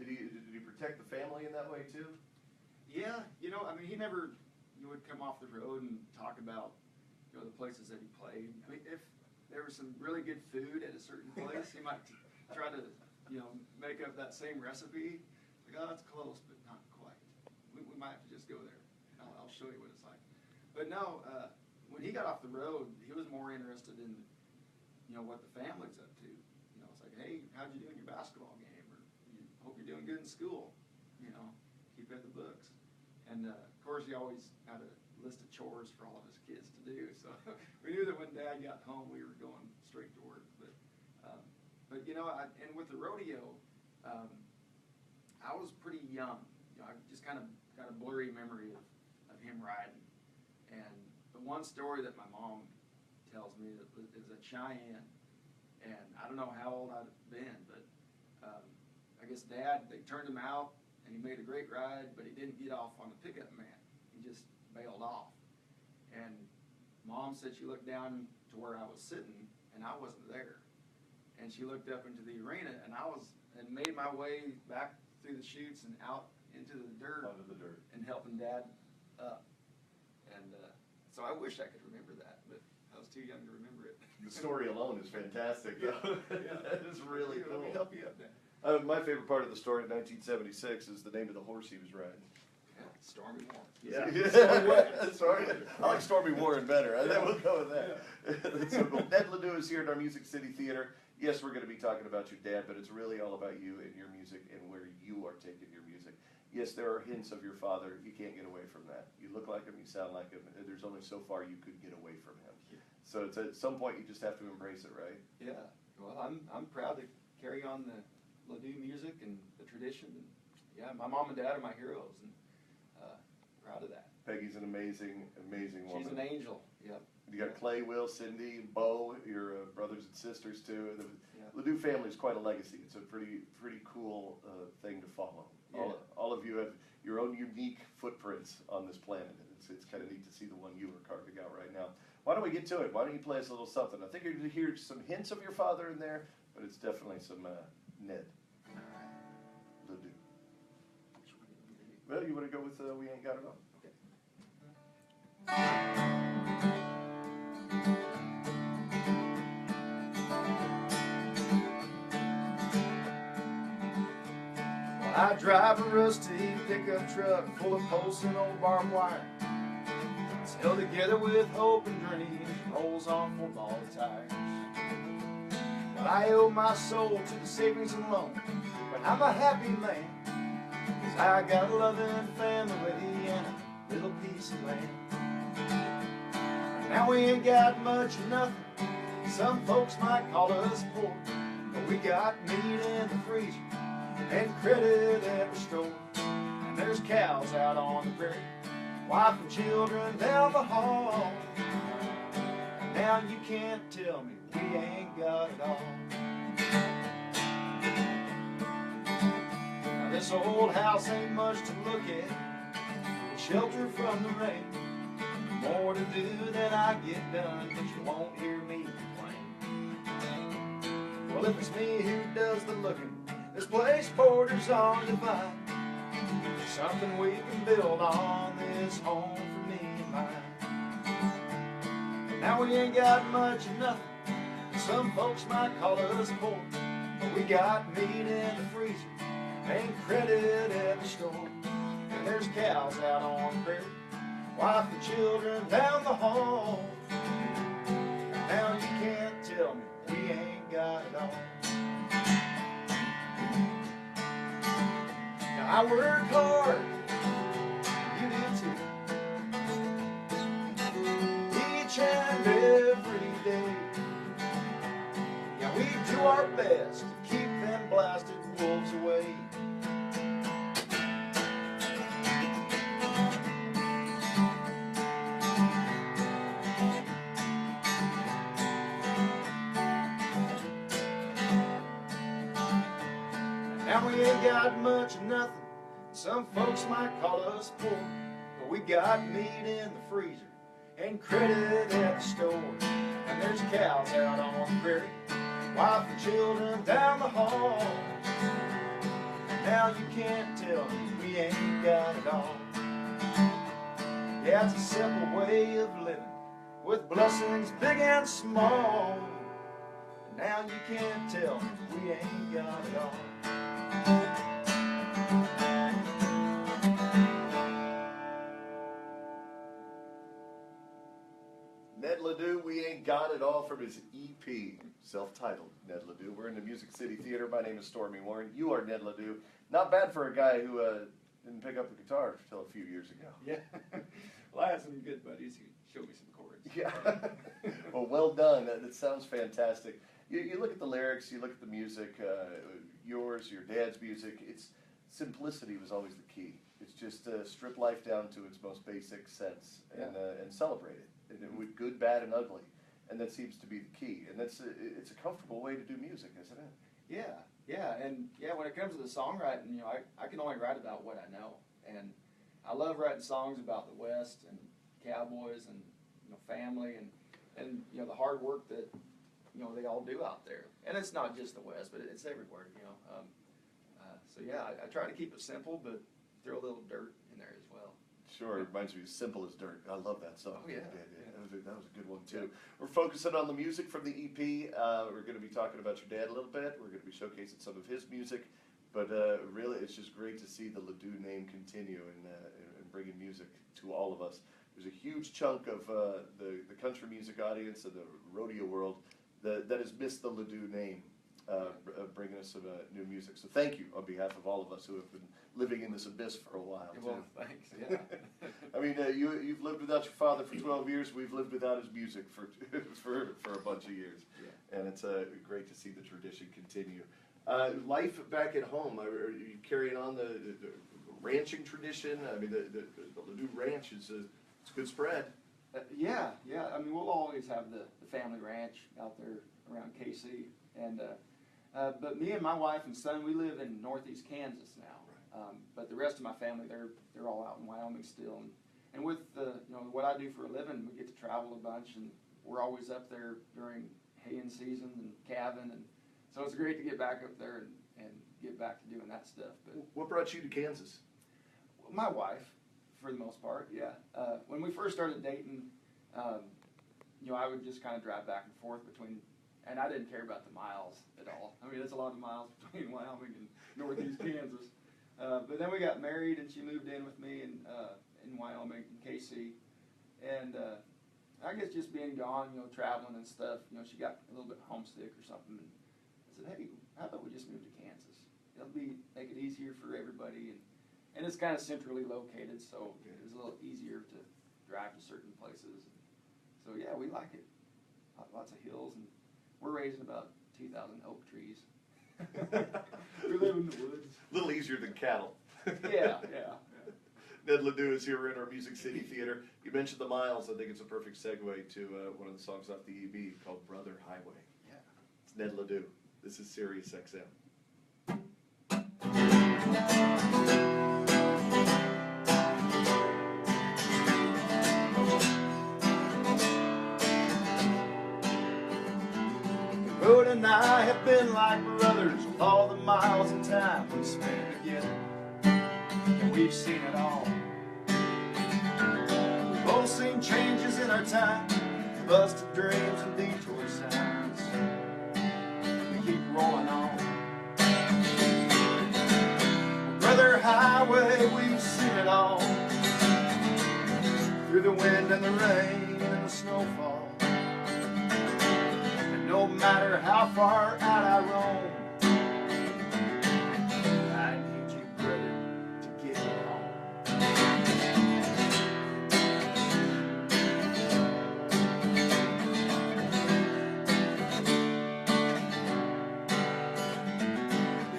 Did he protect the family in that way too? Yeah, you know, I mean, you would come off the road and talk about, you know, the places that he played. I mean, if there was some really good food at a certain place, he might try to, you know, make up that same recipe. Like, oh, that's close, but not quite. We might have to just go there. I'll show you what it's like. But no, when he got off the road, he was more interested in, you know, what the family's up to. You know, it's like, hey, how'd you do in your basketball game? Or hope you're doing good in school. You know, keep at the books. And of course, he always had a list of chores for all of his kids to do. So we knew that when Dad got home, we were going straight to work. But you know, and with the rodeo, I was pretty young. You know, I just kind of got a blurry memory of him riding. And the one story that my mom tells me is at Cheyenne, and I don't know how old I'd been, but I guess Dad, they turned him out, and he made a great ride, but he didn't get off on the pickup man. He just bailed off. And Mom said she looked down to where I was sitting, and I wasn't there. And she looked up into the arena, and and made my way back through the chutes and out into the dirt. Onto the dirt. And helping Dad up. And so I wish I could remember that, but I was too young to remember it. The story alone is fantastic. Yeah. That is really cool. Let me help you up, Dad. My favorite part of the story in 1976 is the name of the horse he was riding. Yeah, Storme Warren. Yeah. Sorry. I like Storme Warren better. I think we'll go with that. That's so cool. Ned LeDoux is here at our Music City Theater. Yes, we're going to be talking about your dad, but it's really all about you and your music and where you are taking your music. Yes, there are hints of your father. You can't get away from that. You look like him, you sound like him. There's only so far you could get away from him. Yeah. So it's at some point you just have to embrace it, right? Yeah. Well, I'm proud to carry on the LeDoux music and the tradition. And yeah, my mom and dad are my heroes, and proud of that. Peggy's an amazing, amazing woman. She's an angel. Yep. You got Clay, Will, Cindy, Bo, your brothers and sisters too. The yeah. LeDoux family is quite a legacy. It's a pretty cool thing to follow. Yeah. All of you have your own unique footprints on this planet. It's kind of neat to see the one you are carving out right now. Why don't we get to it? Why don't you play us a little something? I think you're going to hear some hints of your father in there, but it's definitely some Ned LeDoux. Well, you want to go with We Ain't Got It All? I drive a rusty pickup truck full of posts and old barbed wire. It's held together with hope and dreams, rolls on football tires. But I owe my soul to the savings and loan, but I'm a happy man, 'cause I got a loving family and a little piece of land. Now we ain't got much or nothing, some folks might call us poor, but we got meat in the freezer and credit at the store. And there's cows out on the prairie, wife and children down the hall. And now you can't tell me we ain't got it all. Now this old house ain't much to look at, shelter from the rain. More to do than I get done, but you won't hear me complain. Well, if it's me who does the looking, this place borders on divine. Something we can build on, this home for me and mine. Now we ain't got much or nothing, some folks might call us poor, but we got meat in the freezer and credit at the store. And there's cows out on the prairie, wife and children down the hall. And now you can't tell me we ain't got it all. Now I work hard, you do too, each and every day. Yeah, we do our best to keep them blasted wolves away. Now we ain't got much or nothing, some folks might call us poor, but we got meat in the freezer and credit at the store. And there's cows out on the prairie, wife and children down the hall. Now you can't tell me we ain't got it all. Yeah, it's a simple way of living, with blessings big and small. Now you can't tell me we ain't got it all. Ned LeDoux, We Ain't Got It All, from his EP, self-titled Ned LeDoux. We're in the Music City Theater. My name is Storme Warren. You are Ned LeDoux. Not bad for a guy who didn't pick up the guitar until a few years ago. Yeah. Well, I had some good buddies who showed me some chords. Yeah. Well done. That sounds fantastic. You look at the lyrics, you look at the music, yours, your dad's music. It's simplicity was always the key. It's just strip life down to its most basic sense and celebrate it. And with good, bad, and ugly. And that seems to be the key. And it's a comfortable way to do music, isn't it? Yeah, and when it comes to the songwriting, I can only write about what I know. And I love writing songs about the West and cowboys and family and the hard work that they all do out there. And it's not just the West, but it's everywhere. So I try to keep it simple, but throw a little dirt in there as well. Sure, it reminds me of Simple as Dirt. I love that song. Oh, yeah. That was a good one, too. We're focusing on the music from the EP. We're going to be talking about your dad a little bit. We're going to be showcasing some of his music. But really, it's just great to see the LeDoux name continue and bringing music to all of us. There's a huge chunk of the country music audience and the rodeo world that has missed the LeDoux name, bringing us some new music. So thank you on behalf of all of us who have been living in this abyss for a while. Well, thanks. Yeah. I mean, you've lived without your father for 12 years. We've lived without his music for a bunch of years. Yeah. And it's great to see the tradition continue. Life back at home, are you carrying on the ranching tradition? I mean, the LeDoux Ranch it's a good spread. Yeah. I mean, we'll always have the family ranch out there around KC. And but me and my wife and son, we live in northeast Kansas now. But the rest of my family, they're all out in Wyoming still. And with what I do for a living, we get to travel a bunch, and we're always up there during haying season and calving, and so it's great to get back up there and get back to doing that stuff. But what brought you to Kansas? My wife, for the most part, yeah. When we first started dating, I would just kind of drive back and forth between, and I didn't care about the miles at all. I mean, it's a lot of miles between Wyoming and northeast Kansas. But then we got married, and she moved in with me in Wyoming, in KC. And I guess just being gone, traveling and stuff, she got a little bit homesick or something. And I said, hey, how about we just move to Kansas? It'll make it easier for everybody. And it's kind of centrally located, so it's a little easier to drive to certain places. So yeah, we like it. Lots of hills, and we're raising about 2,000 oak trees. We live in the woods. A little easier than cattle. Yeah. Ned LeDoux is here in our Music City Theater. You mentioned the miles. I think it's a perfect segue to one of the songs off the EP called Brother Highway. Yeah. It's Ned LeDoux. This is Sirius XM. Road and I have been like brothers, with all the miles and time we spent together, and we've seen it all. We've both seen changes in our time, busted dreams and detour signs. We keep rolling on. Brother Highway, we've seen it all, through the wind and the rain and the snowfall. No matter how far out I roam, I need you, brother, to get me home.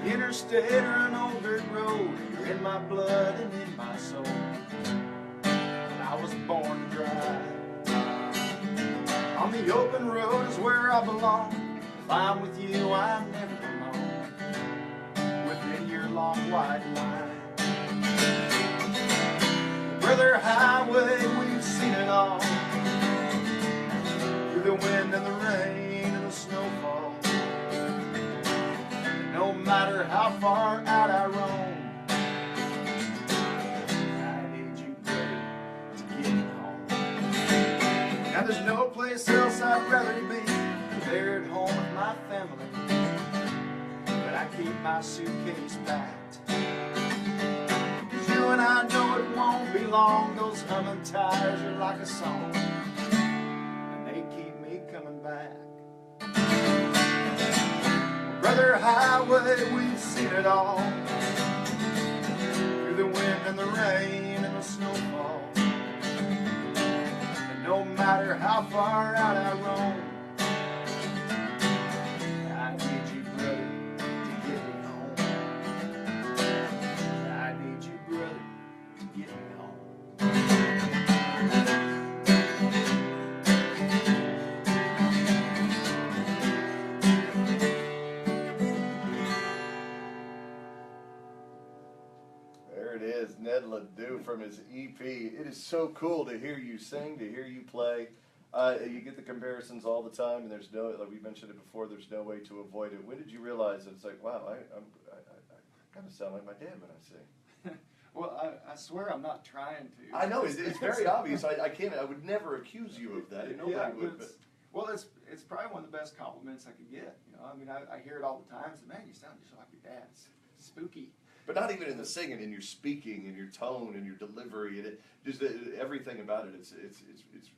The interstate or an old dirt road, you're in my blood and in my soul. And I was born to drive. On the open road is where I belong. If I'm with you, I'm never alone. Within your long white line, Brother Highway, we've seen it all, through the wind and the rain and the snowfall. No matter how far out I roam, my family, but I keep my suitcase packed. 'Cause you and I know it won't be long. Those humming tires are like a song, and they keep me coming back. Brother Highway, we've seen it all, through the wind and the rain and the snowfall. And no matter how far out I roam, I need you, brother, to get me home. I need you, brother, to get me home. There it is, Ned LeDoux from his EP. It is so cool to hear you sing, to hear you play. You get the comparisons all the time, and there's no, like we mentioned it before, there's no way to avoid it. When did you realize that it's like, wow, I kind of sound like my dad when I sing? Well, I swear I'm not trying to. I know, it's very obvious. I would never accuse you of that. Nobody Yeah, would. but it's probably one of the best compliments I could get. You know, I mean, I hear it all the time. So, man, you sound just like your dad. It's spooky. But not even in the singing, in your speaking, in your tone, in your delivery, and just everything about it. It's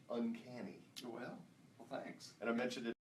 uncanny. Well, thanks. And I mentioned it.